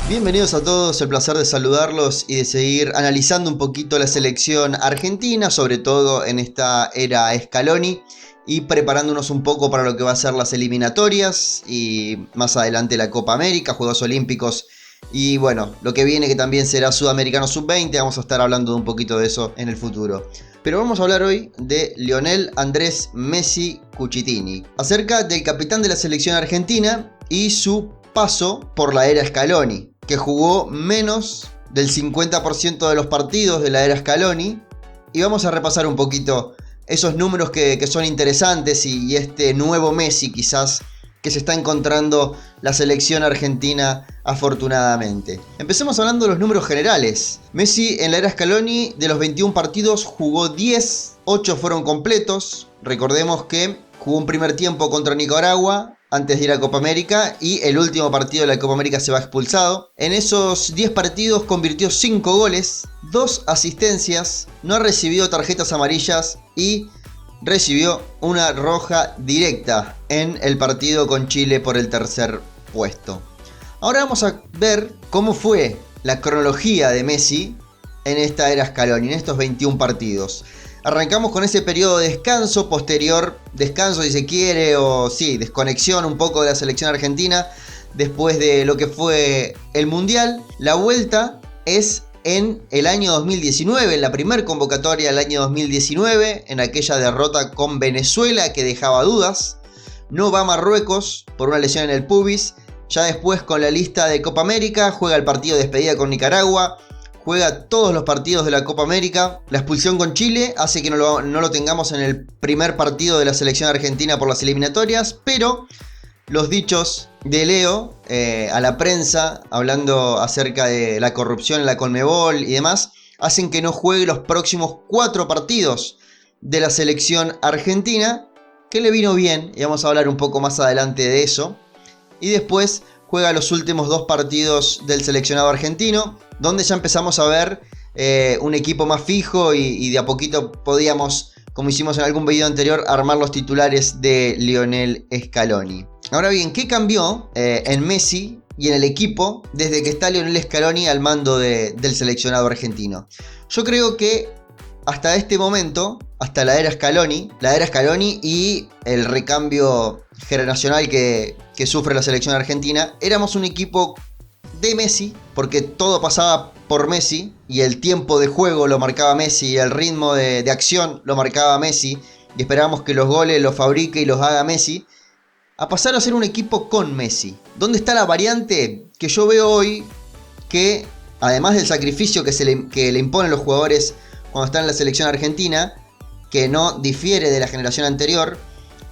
Bienvenidos a todos, el placer de saludarlos y de seguir analizando un poquito la selección argentina, sobre todo en esta era Scaloni, y preparándonos un poco para lo que va a ser las eliminatorias y más adelante la Copa América, Juegos Olímpicos y bueno, lo que viene que también será Sudamericano Sub-20, vamos a estar hablando de un poquito de eso en el futuro. Pero vamos a hablar hoy de Lionel Andrés Messi Cucitini, acerca del capitán de la selección argentina y su paso por la era Scaloni, que jugó menos del 50% de los partidos de la era Scaloni, y vamos a repasar un poquito esos números que son interesantes y este nuevo Messi quizás que se está encontrando la selección argentina afortunadamente. Empecemos hablando de los números generales. Messi en la era Scaloni de los 21 partidos jugó 10, 8 fueron completos. Recordemos que jugó un primer tiempo contra Nicaragua antes de ir a Copa América y el último partido de la Copa América se va expulsado. En esos 10 partidos convirtió 5 goles, 2 asistencias, no ha recibido tarjetas amarillas y recibió una roja directa en el partido con Chile por el tercer puesto. Ahora vamos a ver cómo fue la cronología de Messi en esta era Scaloni, en estos 21 partidos. Arrancamos con ese periodo de descanso, posterior descanso si se quiere, o sí, desconexión un poco de la selección argentina después de lo que fue el Mundial. La vuelta es en el año 2019, en la primer convocatoria del año 2019, en aquella derrota con Venezuela que dejaba dudas. No va a Marruecos por una lesión en el pubis. Ya después con la lista de Copa América juega el partido de despedida con Nicaragua. Juega todos los partidos de la Copa América. La expulsión con Chile hace que no lo tengamos en el primer partido de la selección argentina por las eliminatorias. Pero los dichos de Leo a la prensa, hablando acerca de la corrupción en la Conmebol y demás, hacen que no juegue los próximos 4 partidos de la selección argentina, que le vino bien, y vamos a hablar un poco más adelante de eso. Y después juega los últimos 2 partidos del seleccionado argentino, donde ya empezamos a ver un equipo más fijo y de a poquito podíamos, como hicimos en algún video anterior, armar los titulares de Lionel Scaloni. Ahora bien, ¿qué cambió en Messi y en el equipo desde que está Lionel Scaloni al mando del seleccionado argentino? Yo creo que hasta este momento, hasta la era Scaloni y el recambio generacional que sufre la selección argentina, éramos un equipo de Messi, porque todo pasaba por Messi y el tiempo de juego lo marcaba Messi y el ritmo de acción lo marcaba Messi y esperábamos que los goles los fabrique y los haga Messi, a pasar a ser un equipo con Messi. ¿Dónde está la variante que yo veo hoy? Que además del sacrificio que le imponen los jugadores cuando están en la selección argentina, que no difiere de la generación anterior,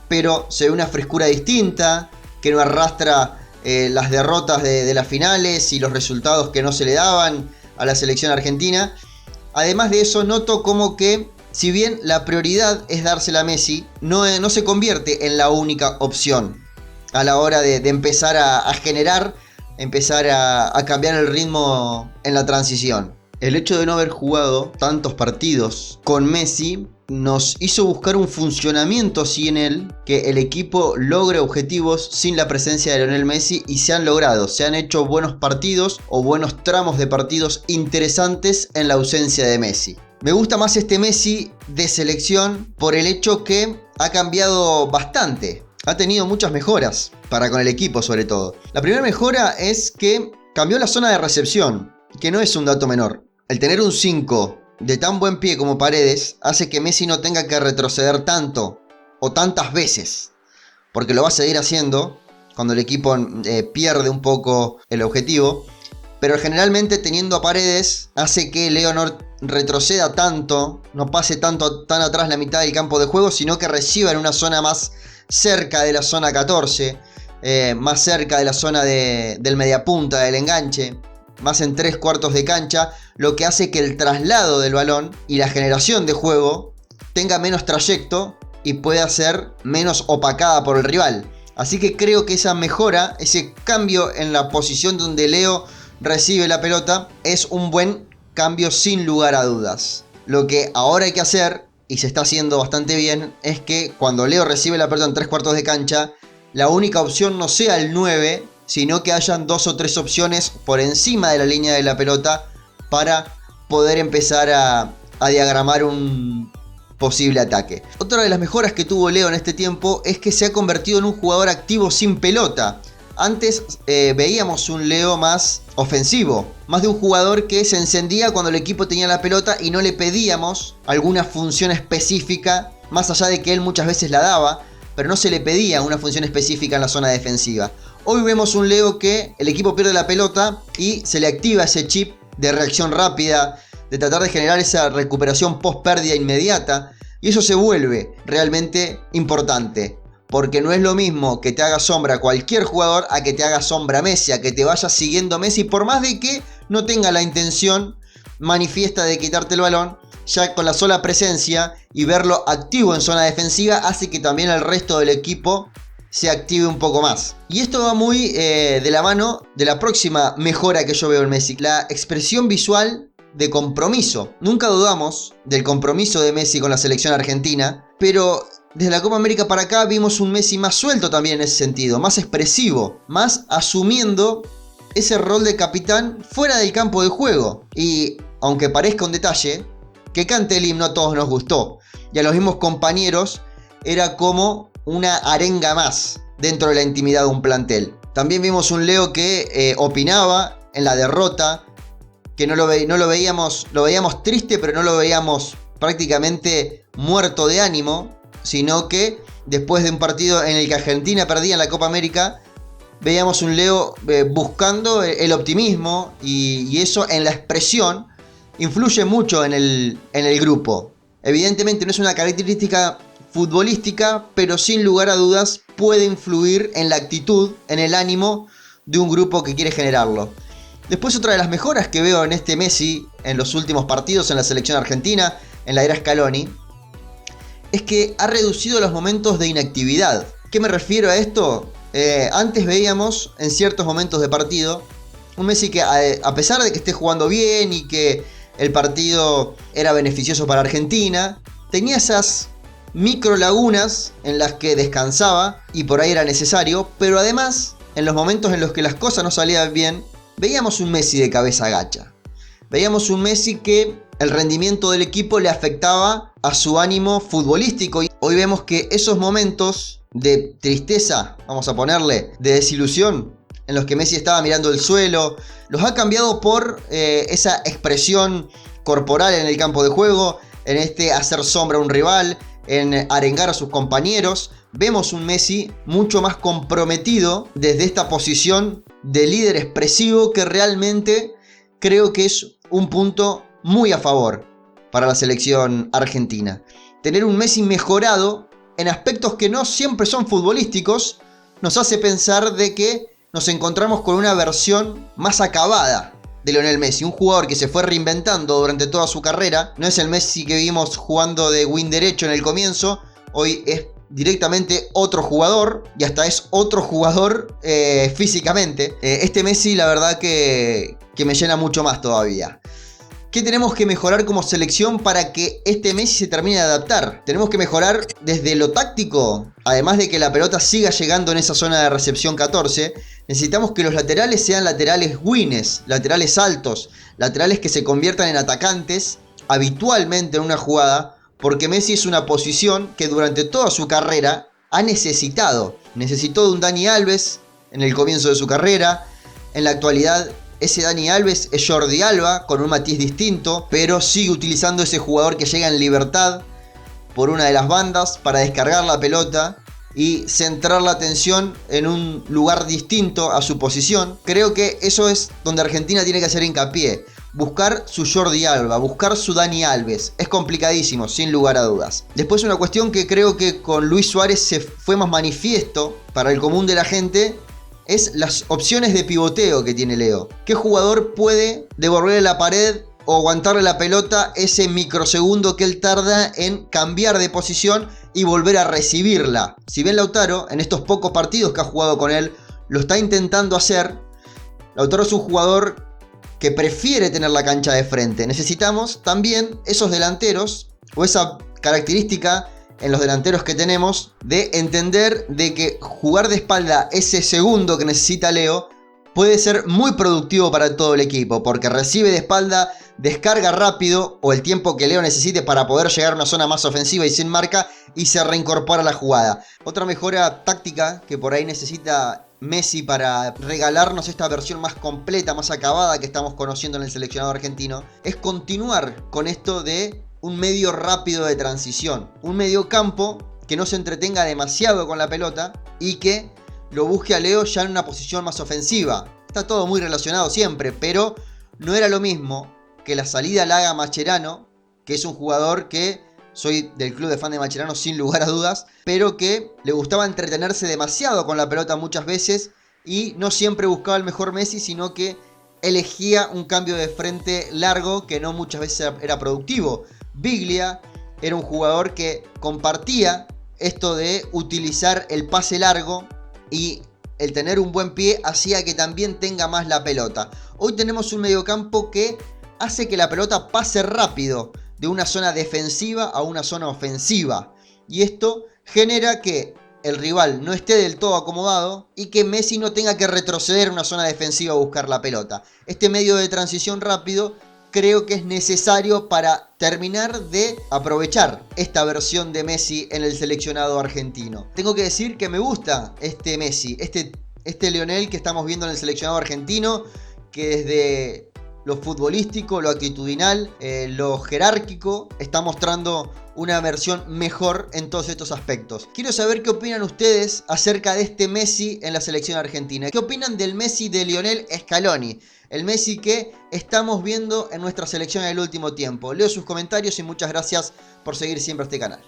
pero se ve una frescura distinta, que no arrastra las derrotas de las finales y los resultados que no se le daban a la selección argentina. Además de eso, noto como que si bien la prioridad es dársela a Messi, no se convierte en la única opción a la hora de empezar a generar, empezar a cambiar el ritmo en la transición. El hecho de no haber jugado tantos partidos con Messi nos hizo buscar un funcionamiento sin él, que el equipo logre objetivos sin la presencia de Lionel Messi, y se han logrado, se han hecho buenos partidos o buenos tramos de partidos interesantes en la ausencia de Messi. Me gusta más este Messi de selección por el hecho que ha cambiado bastante, ha tenido muchas mejoras para con el equipo sobre todo. La primera mejora es que cambió la zona de recepción, que no es un dato menor. El tener un 5 de tan buen pie como Paredes hace que Messi no tenga que retroceder tanto o tantas veces, porque lo va a seguir haciendo cuando el equipo pierde un poco el objetivo, pero generalmente teniendo a Paredes hace que Leo no retroceda tanto, no pase tan atrás la mitad del campo de juego, sino que reciba en una zona más cerca de la zona 14, más cerca de la zona del mediapunta, del enganche, más en 3/4 de cancha, lo que hace que el traslado del balón y la generación de juego tenga menos trayecto y pueda ser menos opacada por el rival. Así que creo que esa mejora, ese cambio en la posición donde Leo recibe la pelota, es un buen cambio sin lugar a dudas. Lo que ahora hay que hacer y se está haciendo bastante bien, es que cuando Leo recibe la pelota en 3/4 de cancha, la única opción no sea el 9, sino que hayan 2 o 3 opciones por encima de la línea de la pelota para poder empezar a diagramar un posible ataque. Otra de las mejoras que tuvo Leo en este tiempo es que se ha convertido en un jugador activo sin pelota. Antes veíamos un Leo más ofensivo, más de un jugador que se encendía cuando el equipo tenía la pelota y no le pedíamos alguna función específica, más allá de que él muchas veces la daba, pero no se le pedía una función específica en la zona defensiva. Hoy vemos un Leo que el equipo pierde la pelota y se le activa ese chip de reacción rápida, de tratar de generar esa recuperación post pérdida inmediata, y eso se vuelve realmente importante. Porque no es lo mismo que te haga sombra cualquier jugador a que te haga sombra Messi, a que te vaya siguiendo Messi, por más de que no tenga la intención manifiesta de quitarte el balón. Ya con la sola presencia y verlo activo en zona defensiva hace que también el resto del equipo se active un poco más. Y esto va muy de la mano de la próxima mejora que yo veo en Messi, la expresión visual de compromiso. Nunca dudamos del compromiso de Messi con la selección argentina, pero desde la Copa América para acá vimos un Messi más suelto también en ese sentido, más expresivo, más asumiendo ese rol de capitán fuera del campo de juego. Y aunque parezca un detalle, que cante el himno a todos nos gustó, y a los mismos compañeros era como una arenga más dentro de la intimidad de un plantel. También vimos un Leo que opinaba en la derrota, que no lo veíamos, lo veíamos triste, pero no lo veíamos prácticamente muerto de ánimo, sino que después de un partido en el que Argentina perdía en la Copa América, veíamos un Leo buscando el optimismo, y eso en la expresión influye mucho en el grupo. Evidentemente no es una característica futbolística, pero sin lugar a dudas puede influir en la actitud, en el ánimo de un grupo que quiere generarlo. Después, otra de las mejoras que veo en este Messi en los últimos partidos en la selección argentina, en la era Scaloni, es que ha reducido los momentos de inactividad. ¿Qué me refiero a esto? Antes veíamos en ciertos momentos de partido un Messi que, a pesar de que esté jugando bien y que el partido era beneficioso para Argentina, tenía esas micro lagunas en las que descansaba y por ahí era necesario, pero además en los momentos en los que las cosas no salían bien, veíamos un Messi de cabeza gacha. Veíamos un Messi que el rendimiento del equipo le afectaba a su ánimo futbolístico. Y hoy vemos que esos momentos de tristeza, vamos a ponerle, de desilusión, en los que Messi estaba mirando el suelo, los ha cambiado por esa expresión corporal en el campo de juego, en este hacer sombra a un rival, en arengar a sus compañeros. Vemos un Messi mucho más comprometido desde esta posición de líder expresivo, que realmente creo que es un punto muy a favor para la selección argentina. Tener un Messi mejorado en aspectos que no siempre son futbolísticos nos hace pensar de que nos encontramos con una versión más acabada de Lionel Messi, un jugador que se fue reinventando durante toda su carrera. No es el Messi que vimos jugando de wing derecho en el comienzo, hoy es directamente otro jugador, y hasta es otro jugador físicamente. Este Messi la verdad que me llena mucho más todavía. ¿Qué tenemos que mejorar como selección para que este Messi se termine de adaptar? Tenemos que mejorar desde lo táctico. Además de que la pelota siga llegando en esa zona de recepción 14, necesitamos que los laterales sean laterales wings, laterales altos, laterales que se conviertan en atacantes habitualmente en una jugada, porque Messi es una posición que durante toda su carrera ha necesitado. Necesitó de un Dani Alves en el comienzo de su carrera. En la actualidad ese Dani Alves es Jordi Alba con un matiz distinto, pero sigue utilizando ese jugador que llega en libertad por una de las bandas para descargar la pelota y centrar la atención en un lugar distinto a su posición. Creo que eso es donde Argentina tiene que hacer hincapié. Buscar su Jordi Alba, buscar su Dani Alves. Es complicadísimo, sin lugar a dudas. Después, una cuestión que creo que con Luis Suárez se fue más manifiesto para el común de la gente es las opciones de pivoteo que tiene Leo. ¿Qué jugador puede devolverle la pared o aguantarle la pelota ese microsegundo que él tarda en cambiar de posición y volver a recibirla? Si bien Lautaro, en estos pocos partidos que ha jugado con él, lo está intentando hacer, Lautaro es un jugador que prefiere tener la cancha de frente. Necesitamos también esos delanteros o esa característica en los delanteros que tenemos de entender de que jugar de espalda ese segundo que necesita Leo puede ser muy productivo para todo el equipo, porque recibe de espalda, descarga rápido o el tiempo que Leo necesite para poder llegar a una zona más ofensiva y sin marca y se reincorpora a la jugada. Otra mejora táctica que por ahí necesita Messi para regalarnos esta versión más completa, más acabada que estamos conociendo en el seleccionado argentino, es continuar con esto de un medio rápido de transición, un medio campo que no se entretenga demasiado con la pelota y que lo busque a Leo ya en una posición más ofensiva. Está todo muy relacionado siempre, pero no era lo mismo que la salida la haga Mascherano, que es un jugador que soy del club de fan de Mascherano sin lugar a dudas, pero que le gustaba entretenerse demasiado con la pelota muchas veces y no siempre buscaba el mejor Messi, sino que elegía un cambio de frente largo que no muchas veces era productivo. Biglia era un jugador que compartía esto de utilizar el pase largo y el tener un buen pie hacía que también tenga más la pelota. Hoy tenemos un mediocampo que hace que la pelota pase rápido de una zona defensiva a una zona ofensiva. Y esto genera que el rival no esté del todo acomodado y que Messi no tenga que retroceder a una zona defensiva a buscar la pelota. Este medio de transición rápido creo que es necesario para terminar de aprovechar esta versión de Messi en el seleccionado argentino. Tengo que decir que me gusta este Messi, este Lionel que estamos viendo en el seleccionado argentino, que desde lo futbolístico, lo actitudinal, lo jerárquico, está mostrando una versión mejor en todos estos aspectos. Quiero saber qué opinan ustedes acerca de este Messi en la selección argentina. ¿Qué opinan del Messi de Lionel Scaloni? El Messi que estamos viendo en nuestra selección en el último tiempo. Leo sus comentarios y muchas gracias por seguir siempre este canal.